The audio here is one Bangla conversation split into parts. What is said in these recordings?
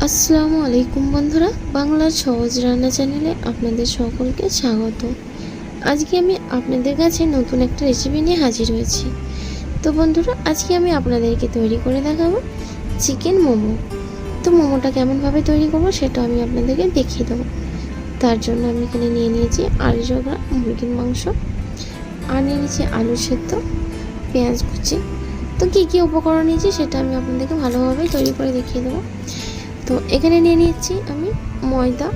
আসসালামু আলাইকুম বন্ধুরা, বাংলার সহজ রান্না চ্যানেলে আপনাদের সকলকে স্বাগত। আজকে আমি আপনাদের কাছে নতুন একটা রেসিপি নিয়ে হাজির হয়েছি। তো বন্ধুরা, আজকে আমি আপনাদেরকে তৈরি করে দেখাবো চিকেন মোমো। তো মোমোটা কেমনভাবে তৈরি করবো সেটা আমি আপনাদেরকে দেখিয়ে দেবো। তার জন্য আমি এখানে নিয়ে নিয়েছি 250 গ্রাম মুরগির মাংস, আর নিয়ে নিয়েছি আলু সেদ্ধ, পেঁয়াজ কুচি। তো কী কী উপকরণ নিয়েছি সেটা আমি আপনাদেরকে ভালোভাবে তৈরি করে দেখিয়ে দেবো। তো এখানে নিয়ে নিচ্ছি আমি ময়দা।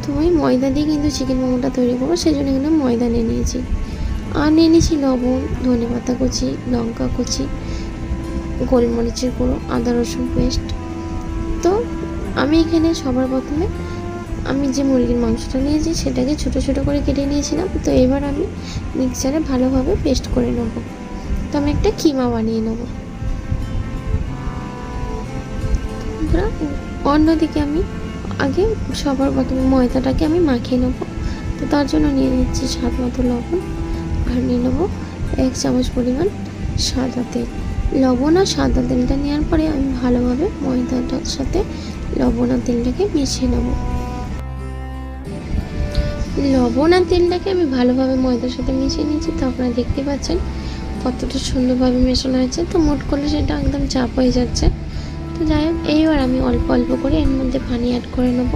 তো আমি ময়দা দিয়ে কিন্তু চিকেন মোমোটা তৈরি করবো, সেই জন্য এখানে ময়দা নিয়ে নিয়েছি। আর নিয়ে নিয়েছি লবণ, ধনেপাতা কুচি, লঙ্কা কুচি, গোলমরিচের গুঁড়ো, আদা রসুন পেস্ট। তো আমি এখানে সবার প্রথমে আমি যে মুরগির মাংসটা নিয়েছি সেটাকে ছোটো ছোটো করে কেটে নিয়েছিলাম। তো এবার আমি মিক্সারে ভালোভাবে পেস্ট করে নেব। তো আমি একটা কিমা বানিয়ে নেব। অন্যদিকে আমি আগে সবার প্রথমে ময়দাটাকে আমি মাখিয়ে নেব। তো তার জন্য নিয়ে নিচ্ছি স্বাদ মতো লবণ, আর নিয়ে নেবো 1 চামচ পরিমাণ সাদা তেল। লবণ আর সাদা তেলটা নেওয়ার পরে আমি ভালোভাবে ময়দাটার সাথে লবণ আর তেলটাকে মিশিয়ে নেব। লবণ আর তেলটাকে আমি ভালোভাবে ময়দার সাথে মিশিয়ে নিয়েছি। তো আপনারা দেখতে পাচ্ছেন কতটা সুন্দরভাবে মেশানো হয়েছে। তো মোট করলে সেটা একদম চাপ হয়ে যাচ্ছে। তো যাই হোক, এইবার আমি অল্প অল্প করে এর মধ্যে পানি অ্যাড করে নেব।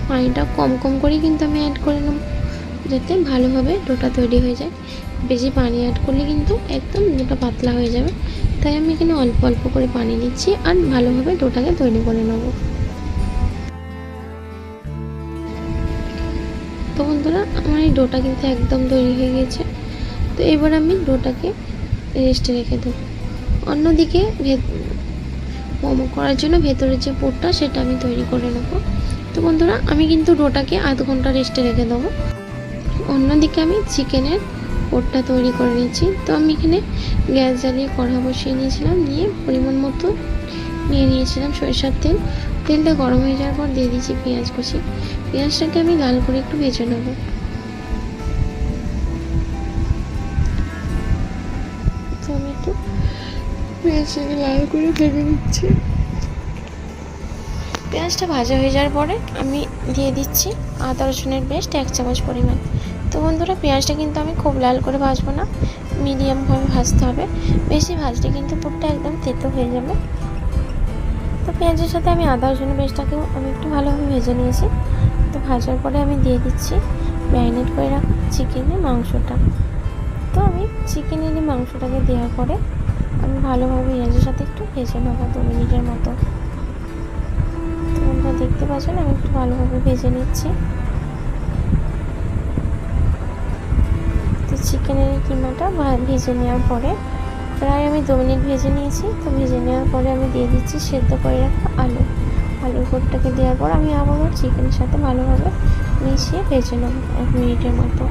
পানিটা কম কম করেই কিন্তু আমি অ্যাড করে নেব, যাতে ভালোভাবে ডোটা তৈরি হয়ে যায়। বেশি পানি অ্যাড করলে কিন্তু একদম ডোটা পাতলা হয়ে যাবে। তাই আমি এখানে অল্প অল্প করে পানি নিচ্ছি আর ভালোভাবে ডোটাকে তৈরি করে নেব। তো বন্ধুরা, আমার এই ডোটা কিন্তু একদম তৈরি হয়ে গেছে। তো এবার আমি ডোটাকে রেস্টে রেখে দেবো। অন্যদিকে মোমো করার জন্য ভেতরের যে পুরটা সেটা আমি তৈরি করে নেব। তো বন্ধুরা, আমি কিন্তু ডোটাকে আধ ঘন্টা রেস্টে রেখে দেবো। অন্যদিকে আমি চিকেনের পুরটা তৈরি করে নিচ্ছি। তো আমি এখানে গ্যাস জ্বালিয়ে কড়া বসিয়ে নিয়েছিলাম, নিয়ে পরিমাণ মতো নিয়ে নিয়েছিলাম সরিষার তেল। তেলটা গরম হয়ে যাওয়ার পর দিয়ে দিচ্ছি পেঁয়াজ কুচি। পেঁয়াজটাকে আমি লাল করে একটু ভেজে নেব। তো আমি একটু পেঁয়াজটাকে লাল করে ভেজে নিচ্ছি। পেঁয়াজটা ভাজা হয়ে যাওয়ার পরে আমি দিয়ে দিচ্ছি আদা রসুনের পেস্ট 1 চামচ পরিমাণ। তো বন্ধুরা, পেঁয়াজটা কিন্তু আমি খুব লাল করে ভাজবো না, মিডিয়ামভাবে ভাজতে হবে। বেশি ভাজলে কিন্তু পুরটা একদম তেতো হয়ে যাবে। তো পেঁয়াজের সাথে আমি আদা রসুনের পেস্টটাকেও আমি একটু ভালোভাবে ভেজে নিয়েছি। তো ভাজার পরে আমি দিয়ে দিচ্ছি ম্যারিনেট করে রাখা চিকেনের মাংসটা। তো আমি চিকেনের এই মাংসটাকে দেওয়ার পরে আমি ভালোভাবে পেঁয়াজের সাথে একটু ভেজে নেবো 2 মিনিটের মতো। আপনারা দেখতে পাচ্ছেন আমি একটু ভালোভাবে ভেজে নিচ্ছি। তো চিকেনের এই কিমাটা ভেজে নেওয়ার পরে প্রায় আমি 2 মিনিট ভেজে নিয়েছি। তো ভেজে নেওয়ার পরে আমি দিয়ে দিচ্ছি সেদ্ধ করে রাখা আলুর পুরটাকে দেওয়ার পর আমি আবারও চিকেনের সাথে ভালোভাবে মিশিয়ে ভেজে নেব 1 মিনিটের মতো।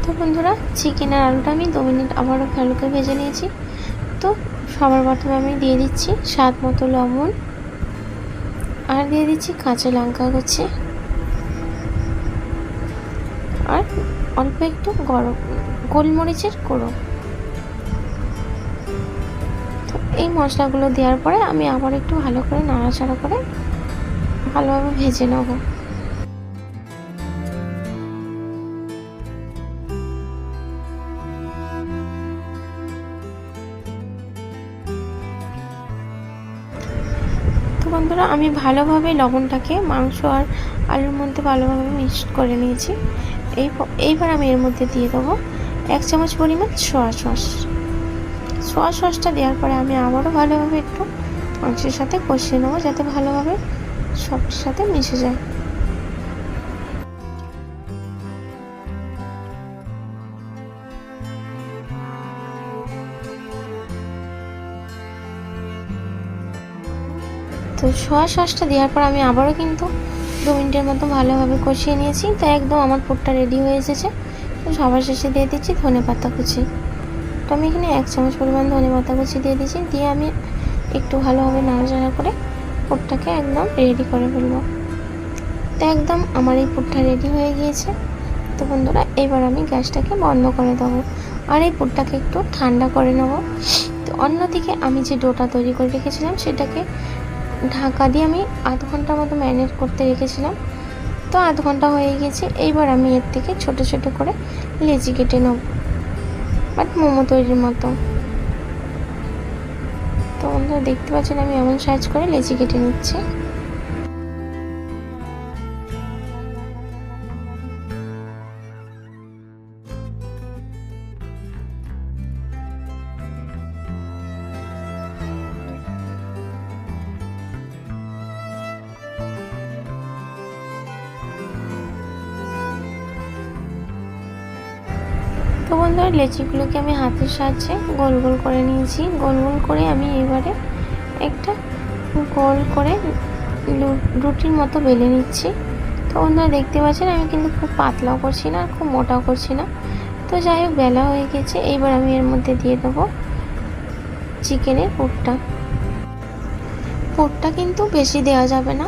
তো বন্ধুরা, চিকেন আর আলুটা আমি 2 মিনিট আবারও ভালো করে ভেজে নিয়েছি। তো সবার প্রথমে আমি দিয়ে দিচ্ছি স্বাদ মতো লবণ, আর দিয়ে দিচ্ছি কাঁচা লঙ্কা কুচি, আর অল্প একটু গোলমরিচের গুঁড়ো। তো এই মশলাগুলো দেওয়ার পরে আমি আবার একটু ভালো করে নাড়াচাড়া করে ভালোভাবে ভেজে নেব। বন্ধুরা, আমি ভালোভাবে লবণটাকে মাংস আর আলুর মধ্যে ভালোভাবে মিক্স করে নিয়েছি। এইবার আমি এর মধ্যে দিয়ে দেবো 1 চামচ পরিমাণ সোয়া সসটা দেওয়ার পরে আমি আবারও ভালোভাবে একটু মাংসের সাথে কষিয়ে নেবো, যাতে ভালোভাবে সবটার সাথে মিশে যায়। তো সোয়া সসটা দেওয়ার পর আমি আবারও কিন্তু 2 মিনিটের মতো ভালোভাবে কষিয়ে নিয়েছি। তো একদম আমার পুরটা রেডি হয়ে এসেছে। তো সবার শেষে দিয়ে দিচ্ছি ধনেপাতা কুচি। তো আমি এখানে 1 চামচ পরিমাণ ধনেপাতা কুচি দিয়ে দিচ্ছি। দিয়ে আমি একটু ভালোভাবে নাড়াচাড়া করে পুরটাকে একদম রেডি করে ফেলবো। তো একদম আমার এই পুরটা রেডি হয়ে গিয়েছে। তো বন্ধুরা এবার আমি গ্যাসটাকে বন্ধ করে দেবো আর এই পুরটাকে একটু ঠান্ডা করে নেব। তো অন্যদিকে আমি যে ডোটা তৈরি করে রেখেছিলাম সেটাকে ঢাকা দিয়ে আমি আধ ঘন্টার মতো ম্যারিনেট করতে রেখেছিলাম। তো আধ ঘন্টা হয়ে গেছে। এইবার আমি এর থেকে ছোট ছোট করে লেচি কেটে নেব, বাট মোমো তৈরির মতো। তো বন্ধুরা দেখতে পাচ্ছেন আমি এমন সাইজ করে লেচি কেটে নিচ্ছি। তো বন্ধুরা লেচিগুলোকে আমি হাতের সাহায্যে গোল গোল করে নিয়েছি। গোল গোল করে আমি এবারে একটা গোল করে রুটির মতো বেলে নিচ্ছি। তো বন্ধুরা দেখতে পাচ্ছেন আমি কিন্তু খুব পাতলাও করছি না আর খুব মোটাও করছি না। তো যাই হোক বেলা হয়ে গেছে। এইবার আমি এর মধ্যে দিয়ে দেবো চিকেনের পুরটা কিন্তু বেশি দেওয়া যাবে না,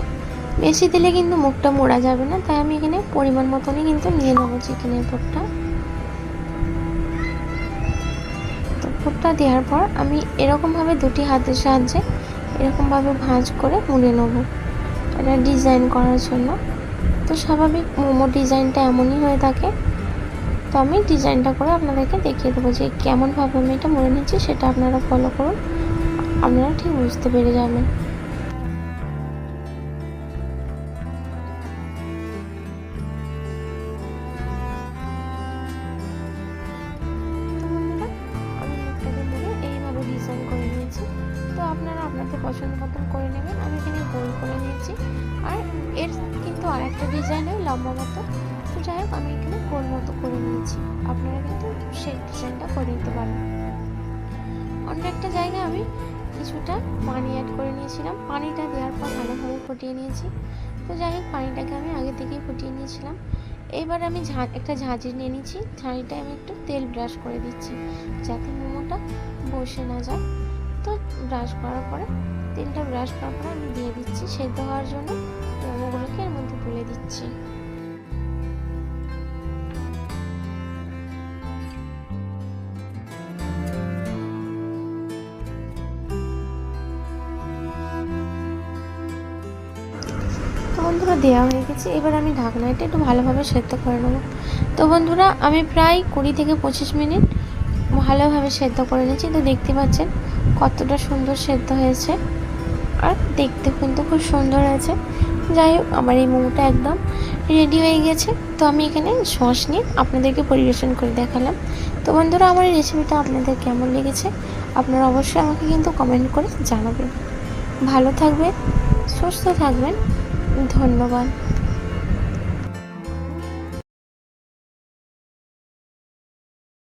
বেশি দিলে কিন্তু মুখটা মোড়া যাবে না। তাই আমি এখানে পরিমাণ মতনই কিন্তু নিয়ে নেবো চিকেনের পুরটা। পুরটা দেওয়ার পর আমি এরকমভাবে দুটি হাতের সাহায্যে এরকমভাবে ভাঁজ করে মুড়ে নেব, এটা ডিজাইন করার জন্য। তো স্বাভাবিক মোমো ডিজাইনটা এমনই হয়ে থাকে। তো আমি ডিজাইনটা করে আপনাদেরকে দেখিয়ে দেবো যে কেমনভাবে আমি এটা মুড়ে নিচ্ছি, সেটা আপনারা ফলো করুন, আপনারা ঠিক বুঝতে পেরে যাবেন। ডিজাইন করে নিয়েছি। তো আপনারা আপনাদের পছন্দ মতন করে নেবেন। আমি এখানে গোল করে নিয়েছি আর এর কিন্তু আর একটা ডিজাইন হয় লম্বা মতো। তো যাই হোক আমি এখানে গোল মতো করে নিয়েছি, আপনারা কিন্তু সেই ডিজাইনটা করে নিতে পারেন। অন্য একটা জায়গায় আমি কিছুটা পানি অ্যাড করে নিয়েছিলাম, পানিটা দেওয়ার পর ভালোভাবে ফুটিয়ে নিয়েছি। তো যাই হোক পানিটাকে আমি আগে থেকেই ফুটিয়ে নিয়েছিলাম। এবার আমি একটা ঝাঁঝরি নিয়ে নিচ্ছি, ঝাঁঝরিটায় আমি একটু তেল ব্রাশ করে দিচ্ছি যাতে মোমোটা বসে না যায়। তো ব্রাশ করার পরে তেলটা ব্রাশ করার পরে আমি দিয়ে দিচ্ছি সেদ্ধ হওয়ার জন্য মোমোগুলোকে এর মধ্যে তুলে দিচ্ছি। বন্ধুরা দেওয়া হয়ে গেছে। এবার আমি ঢাকনাটা একটু ভালোভাবে সেদ্ধ করে নেবো। তো বন্ধুরা আমি প্রায় 20 থেকে 25 মিনিট ভালোভাবে সেদ্ধ করে নিয়েছি। তো দেখতে পাচ্ছেন কতটা সুন্দর সেদ্ধ হয়েছে আর দেখতে কিন্তু খুব সুন্দর হয়েছে। যাই হোক আমার এই মোমোটা একদম রেডি হয়ে গেছে। তো আমি এখানে সস নিয়ে আপনাদেরকে পরিবেশন করে দেখালাম। তো বন্ধুরা আমার এই রেসিপিটা আপনাদের কেমন লেগেছে আপনারা অবশ্যই আমাকে কিন্তু কমেন্ট করে জানাবেন। ভালো থাকবেন, সুস্থ থাকবেন, ধন্যবাদ।